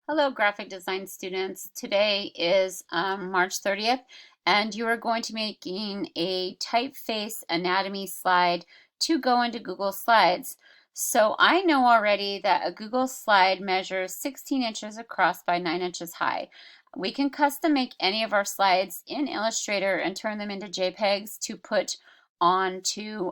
Hello, graphic design students. Today is March 30th, and you are going to be making a typeface anatomy slide to go into Google Slides. So I know already that a Google slide measures 16 inches across by 9 inches high. We can custom make any of our slides in Illustrator and turn them into JPEGs to put onto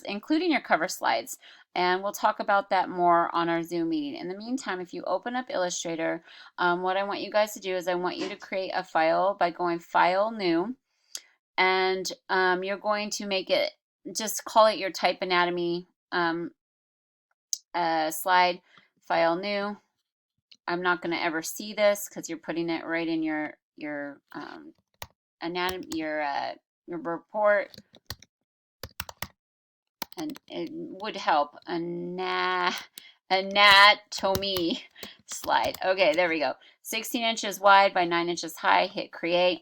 including your cover slides. And we'll talk about that more on our Zoom meeting. In the meantime, if you open up Illustrator, what I want you guys to do is I want you to create a file by going File, New, and you're going to make it, just call it your Type Anatomy slide, File, New. I'm not going to ever see this because you're putting it right in your anatomy, your report, and it would help. Anatomy slide. Okay, there we go. 16 inches wide by 9 inches high. Hit create.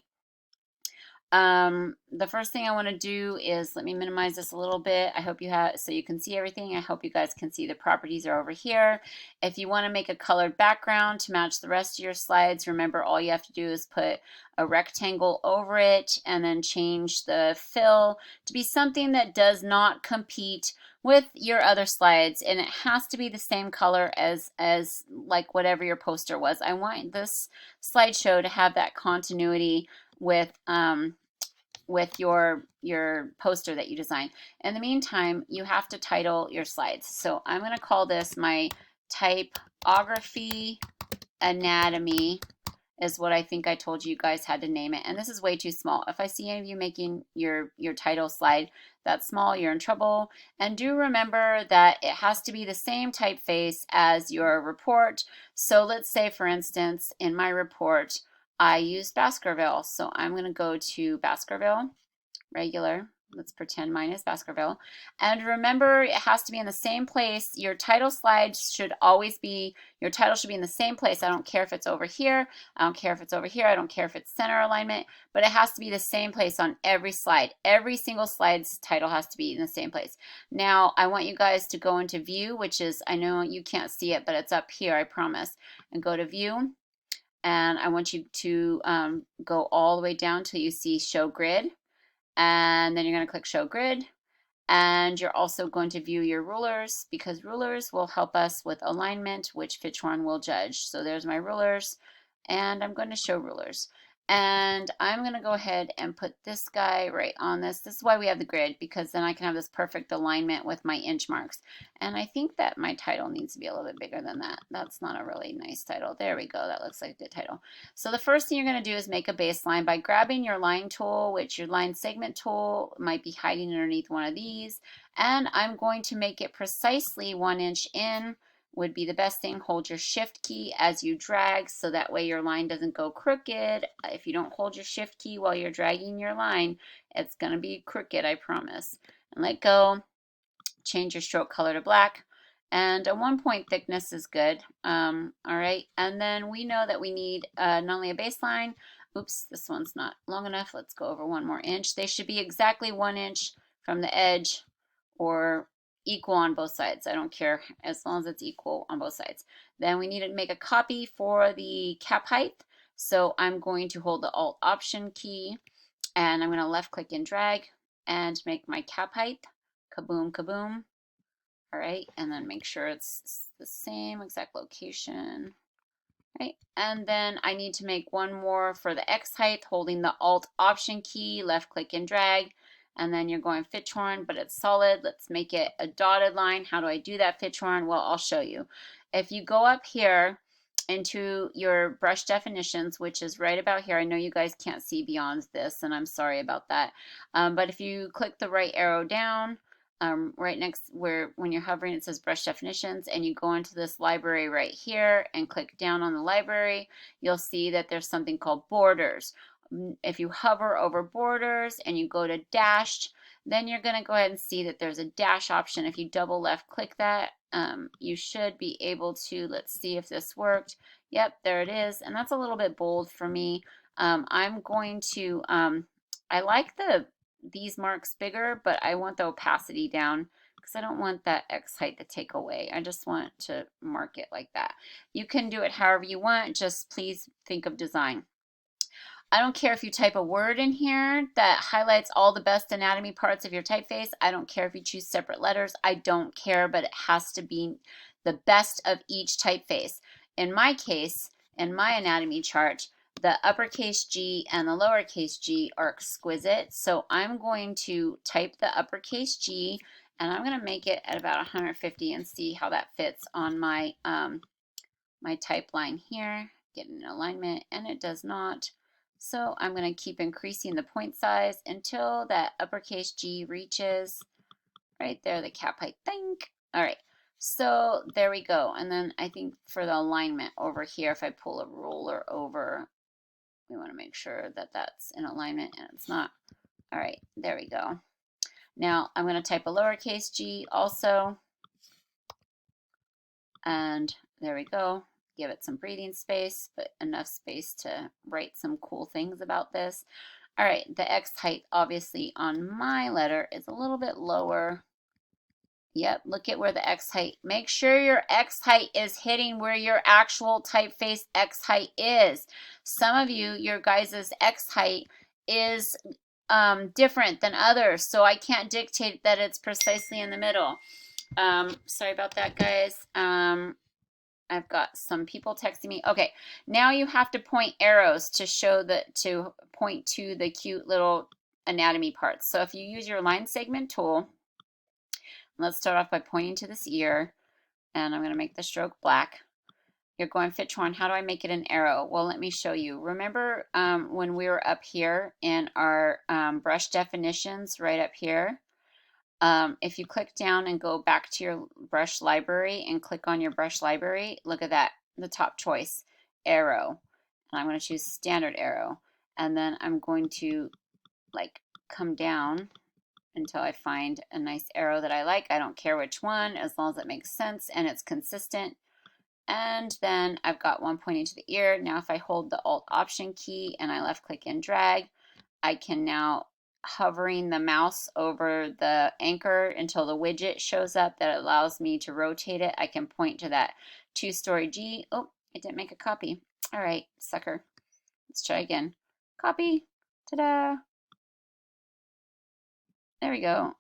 The first thing I want to do is, let me minimize this a little bit. I hope you have, so you can see everything. I hope you guys can see the properties are over here. If you want to make a colored background to match the rest of your slides, remember all you have to do is put a rectangle over it and then change the fill to be something that does not compete with your other slides, and it has to be the same color as like whatever your poster was. I want this slideshow to have that continuity with your poster that you design. In the meantime, you have to title your slides. So I'm going to call this my typography anatomy is what I think I told you guys had to name it. And this is way too small. If I see any of you making your title slide that's small, you're in trouble. And do remember that it has to be the same typeface as your report. So let's say, for instance, in my report, I used Baskerville. So I'm going to go to Baskerville, regular. Let's pretend mine is Baskerville. And remember, it has to be in the same place. Your title slide should always be, your title should be in the same place. I don't care if it's over here. I don't care if it's over here. I don't care if it's center alignment, but it has to be the same place on every slide. Every single slide's title has to be in the same place. Now, I want you guys to go into view, which is, I know you can't see it, but it's up here, I promise. And go to view. And I want you to go all the way down till you see show grid. And then you're going to click show grid, and you're also going to view your rulers, because rulers will help us with alignment, which Fitchorn will judge. So there's my rulers, and I'm going to show rulers. And I'm going to go ahead and put this guy right on this. This is why we have the grid, because then I can have this perfect alignment with my inch marks. And I think that my title needs to be a little bit bigger than that. That's not a really nice title. There we go. That looks like a good title. So the first thing you're going to do is make a baseline by grabbing your line tool, which your line segment tool might be hiding underneath one of these. And I'm going to make it precisely 1 inch in. Would be the best thing. Hold your shift key as you drag, so that way your line doesn't go crooked. If you don't hold your shift key while you're dragging your line, it's going to be crooked, I promise. And let go. Change your stroke color to black. And a 1 point thickness is good. All right. And then we know that we need not only a baseline. Oops, this one's not long enough. Let's go over 1 more inch. They should be exactly 1 inch from the edge, or equal on both sides. I don't care, as long as it's equal on both sides. Then we need to make a copy for the cap height. So I'm going to hold the Alt Option key, and I'm going to left click and drag and make my cap height. Kaboom, kaboom. All right, and then make sure it's the same exact location. Right, and then I need to make one more for the X height, holding the Alt Option key, left click and drag, and then you're going Fitchorn, but it's solid. Let's make it a dotted line. How do I do that, Fitchorn? Well, I'll show you. If you go up here into your brush definitions, which is right about here, I know you guys can't see beyond this, and I'm sorry about that, but if you click the right arrow down, right next where, when you're hovering, it says brush definitions, and you go into this library right here and click down on the library, you'll see that there's something called borders. If you hover over borders and you go to dashed, then you're going to go ahead and see that there's a dash option. If you double left click that, you should be able to, let's see if this worked. Yep, there it is. And that's a little bit bold for me. I'm going to, I like these marks bigger, but I want the opacity down because I don't want that X height to take away. I just want to mark it like that. You can do it however you want, just please think of design. I don't care if you type a word in here that highlights all the best anatomy parts of your typeface. I don't care if you choose separate letters. I don't care, but it has to be the best of each typeface. In my case, in my anatomy chart, the uppercase G and the lowercase g are exquisite. So I'm going to type the uppercase G, and I'm going to make it at about 150 and see how that fits on my, my type line here. Get an alignment, and it does not. So I'm going to keep increasing the point size until that uppercase G reaches right there, the cap height. Think. All right. So there we go. And then I think for the alignment over here, if I pull a ruler over, we want to make sure that that's in alignment, and it's not. All right, there we go. Now I'm going to type a lowercase g also, and there we go. Give it some breathing space, but enough space to write some cool things about this. All right, the X height obviously on my letter is a little bit lower. Yep, look at where the X height. Make sure your X height is hitting where your actual typeface X height is. Some of you, your guys' X height is different than others, so I can't dictate that it's precisely in the middle. Sorry about that, guys. I've got some people texting me. Okay, now you have to point arrows to show to point to the cute little anatomy parts. So if you use your line segment tool, let's start off by pointing to this ear, and I'm going to make the stroke black. You're going, Fitchhorn, how do I make it an arrow? Well, let me show you. Remember when we were up here in our brush definitions right up here? If you click down and go back to your brush library and click on your brush library, look at that, the top choice, arrow. And I'm going to choose standard arrow. And then I'm going to like come down until I find a nice arrow that I like. I don't care which one, as long as it makes sense and it's consistent. And then I've got one pointing to the ear. Now if I hold the Alt Option key and I left click and drag, I can now hovering the mouse over the anchor until the widget shows up that allows me to rotate it. I can point to that two-story G. Oh, it didn't make a copy. All right, sucker. Let's try again. Copy. Ta-da. There we go.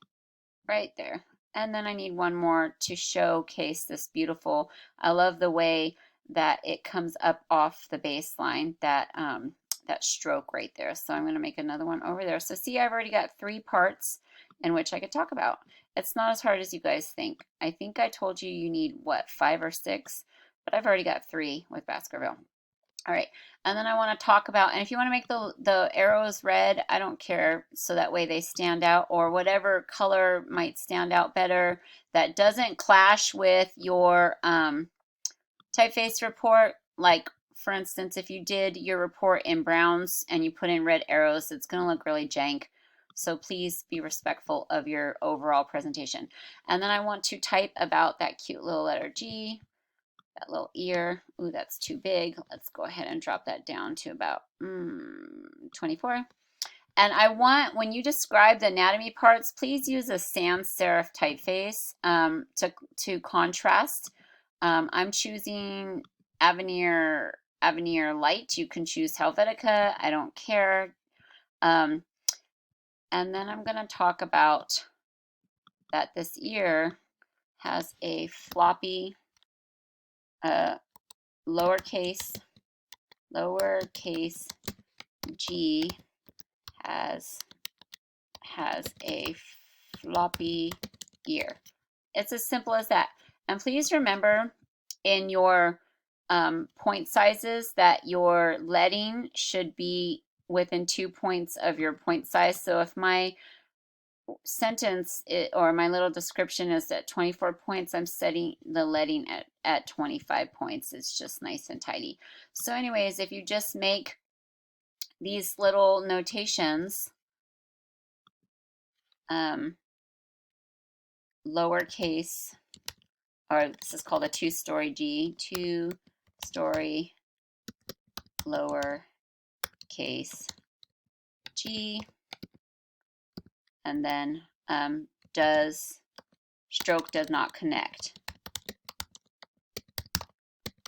Right there. And then I need one more to showcase this beautiful. I love the way that it comes up off the baseline, that that stroke right there. So I'm going to make another one over there. So see, I've already got 3 parts in which I could talk about. It's not as hard as you guys think. I think I told you you need, what, 5 or 6? But I've already got 3 with Baskerville. All right, and then I want to talk about, and if you want to make the arrows red, I don't care, so that way they stand out, or whatever color might stand out better that doesn't clash with your typeface report. Like, for instance, if you did your report in browns and you put in red arrows, it's going to look really jank. So please be respectful of your overall presentation. And then I want to type about that cute little letter G. That little ear. Ooh, that's too big. Let's go ahead and drop that down to about 24. And I want, when you describe the anatomy parts, please use a sans serif typeface to contrast. I'm choosing Avenir Light. You can choose Helvetica. I don't care. And then I'm going to talk about that this ear has a floppy lowercase g has a floppy ear. It's as simple as that. And please remember in your point sizes that your leading should be within 2 points of your point size. So if my sentence or my little description is at 24 points, I'm setting the leading at 25 points. It's just nice and tidy. So anyways, if you just make these little notations, lowercase, or this is called a two-story G, two-story lowercase g, and then does stroke does not connect.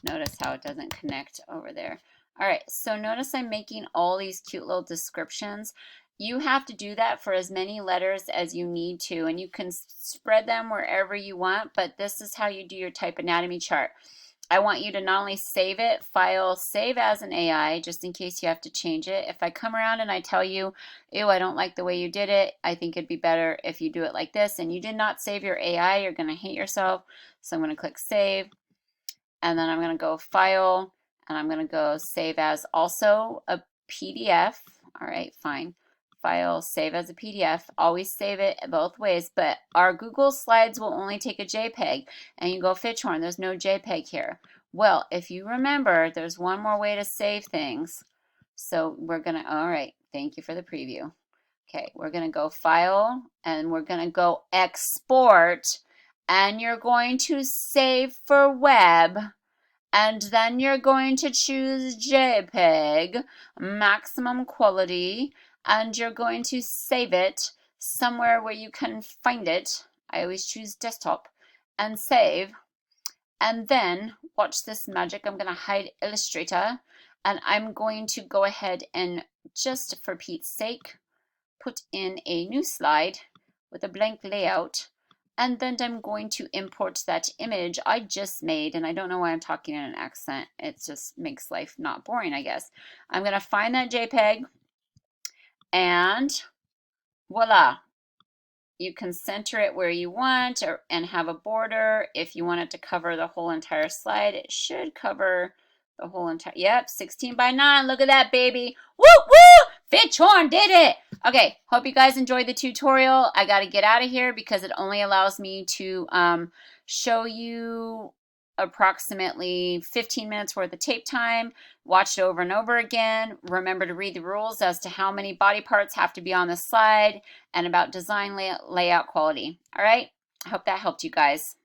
Notice how it doesn't connect over there. All right, so notice I'm making all these cute little descriptions. You have to do that for as many letters as you need to, and you can spread them wherever you want, but this is how you do your type anatomy chart. I want you to not only save it, file, save as an AI, just in case you have to change it. If I come around and I tell you, ew, I don't like the way you did it, I think it'd be better if you do it like this, and you did not save your AI, you're going to hate yourself. So I'm going to click save, and then I'm going to go file, and I'm going to go save as also a PDF. All right, fine. File, save as a PDF. Always save it both ways, but our Google Slides will only take a JPEG, and you go Fitchhorn, there's no JPEG here. Well, if you remember, there's one more way to save things. So we're going to, all right, thank you for the preview. Okay, we're going to go File, and we're going to go Export, and you're going to save for web, and then you're going to choose JPEG, maximum quality, and you're going to save it somewhere where you can find it. I always choose desktop and save. And then watch this magic. I'm going to hide Illustrator, and I'm going to go ahead and, just for Pete's sake, put in a new slide with a blank layout, and then I'm going to import that image I just made, and I don't know why I'm talking in an accent. It just makes life not boring, I guess. I'm going to find that JPEG, and voila. You can center it where you want and have a border. If you want it to cover the whole entire slide, it should cover the whole entire, yep, 16 by 9. Look at that, baby. Woo, woo! Fitchhorn did it. Okay, hope you guys enjoyed the tutorial. I got to get out of here because it only allows me to show you approximately 15 minutes worth of tape time. Watch it over and over again. Remember to read the rules as to how many body parts have to be on the slide and about design layout quality. All right, I hope that helped you guys.